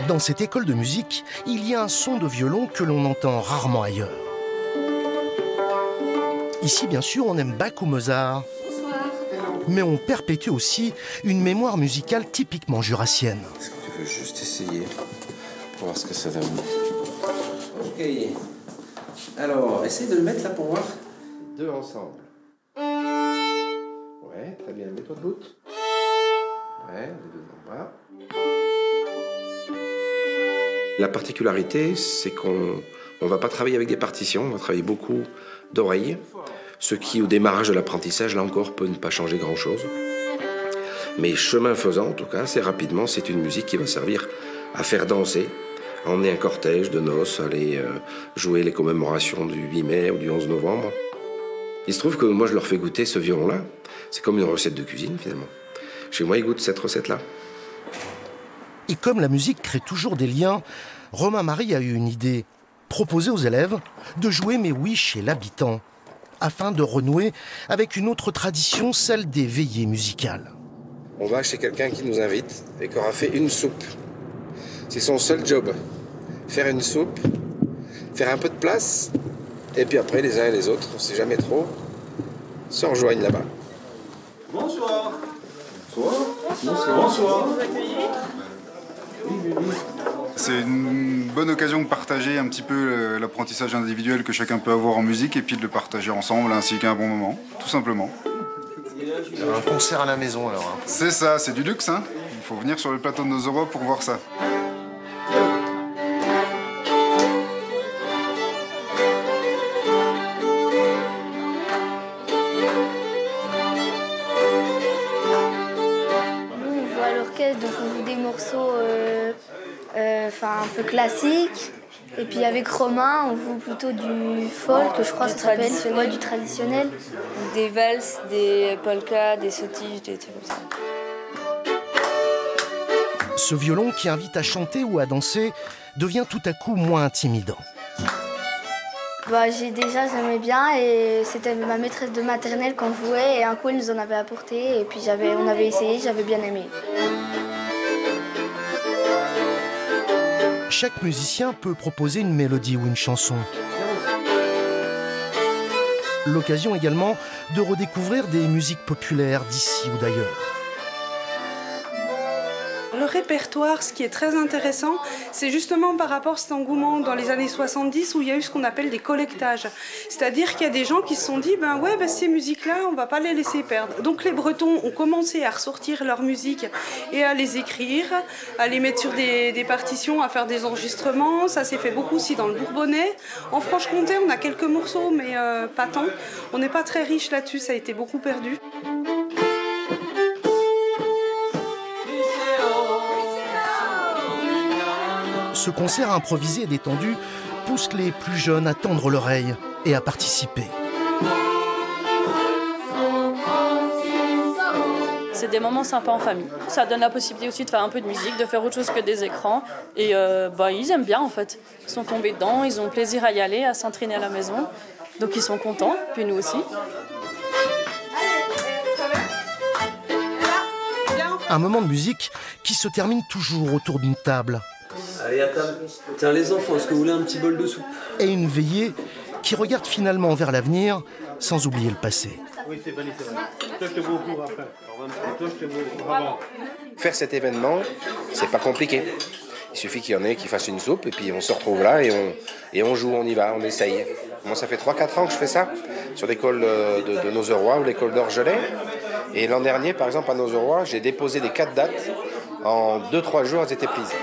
Dans cette école de musique, il y a un son de violon que l'on entend rarement ailleurs. Ici, bien sûr, on aime Bach ou Mozart. Bonsoir. Mais on perpétue aussi une mémoire musicale typiquement jurassienne. Est-ce que tu veux juste essayer pour voir ce que ça donne? Ok. Alors, essaye de le mettre là pour voir. Deux ensemble. Ouais, très bien. Mets-toi debout. Ouais, les deux en bas. La particularité, c'est qu'on ne va pas travailler avec des partitions, on va travailler beaucoup d'oreilles, ce qui, au démarrage de l'apprentissage, là encore, peut ne pas changer grand-chose. Mais chemin faisant, en tout cas, assez rapidement, c'est une musique qui va servir à faire danser, à emmener un cortège de noces, aller jouer les commémorations du 8 mai ou du 11 novembre. Il se trouve que moi, je leur fais goûter ce violon-là. C'est comme une recette de cuisine, finalement. Chez moi, ils goûtent cette recette-là. Et comme la musique crée toujours des liens, Romain Marie a eu une idée, proposer aux élèves de jouer mais oui chez l'habitant, afin de renouer avec une autre tradition, celle des veillées musicales. On va chez quelqu'un qui nous invite et qui aura fait une soupe. C'est son seul job. Faire une soupe, faire un peu de place, et puis après les uns et les autres, on ne sait jamais trop, se rejoignent là-bas. Bonsoir. Bonsoir. Bonsoir. Bonsoir. C'est une bonne occasion de partager un petit peu l'apprentissage individuel que chacun peut avoir en musique et puis de le partager ensemble ainsi qu'un bon moment, tout simplement. Un concert à la maison alors. C'est ça, c'est du luxe, hein. Il faut venir sur le plateau de Nozero pour voir ça. On joue à l'orchestre, donc on joue des morceaux un peu classiques. Et puis avec Romain, on joue plutôt du folk, je crois que ça s'appelle. Ouais, du traditionnel. Des valses, des polkas, des sautilles, des trucs comme ça. Ce violon qui invite à chanter ou à danser devient tout à coup moins intimidant. J'aimais bien et c'était ma maîtresse de maternelle quand je jouais et un coup elle nous en avait apporté et puis on avait essayé, j'avais bien aimé. Chaque musicien peut proposer une mélodie ou une chanson. L'occasion également de redécouvrir des musiques populaires d'ici ou d'ailleurs. Le répertoire, ce qui est très intéressant, c'est justement par rapport à cet engouement dans les années 70 où il y a eu ce qu'on appelle des collectages. C'est-à-dire qu'il y a des gens qui se sont dit, ces musiques-là, on ne va pas les laisser perdre. Donc les Bretons ont commencé à ressortir leur musique et à les écrire, à les mettre sur des partitions, à faire des enregistrements. Ça s'est fait beaucoup aussi dans le Bourbonnais. En Franche-Comté, on a quelques morceaux, mais pas tant. On n'est pas très riche là-dessus, ça a été beaucoup perdu. Ce concert improvisé et détendu pousse les plus jeunes à tendre l'oreille et à participer. C'est des moments sympas en famille. Ça donne la possibilité aussi de faire un peu de musique, de faire autre chose que des écrans. Et ils aiment bien en fait. Ils sont tombés dedans, ils ont plaisir à y aller, à s'entraîner à la maison. Donc ils sont contents, puis nous aussi. Un moment de musique qui se termine toujours autour d'une table. Allez, à table. Tiens, les enfants, est-ce que vous voulez un petit bol de soupe? Et une veillée qui regarde finalement vers l'avenir sans oublier le passé. Oui, Stéphanie, c'est vrai. Toi, je te vois au cours après. Toi, je te vois au cours avant. Faire cet événement, c'est pas compliqué. Il suffit qu'il y en ait qui fassent une soupe et puis on se retrouve là et on joue, on y va, on essaye. Moi, ça fait 3-4 ans que je fais ça sur l'école de Nozero ou l'école d'Orgelet. Et l'an dernier, par exemple, à Nozero, j'ai déposé des 4 dates. En 2-3 jours, elles étaient prises.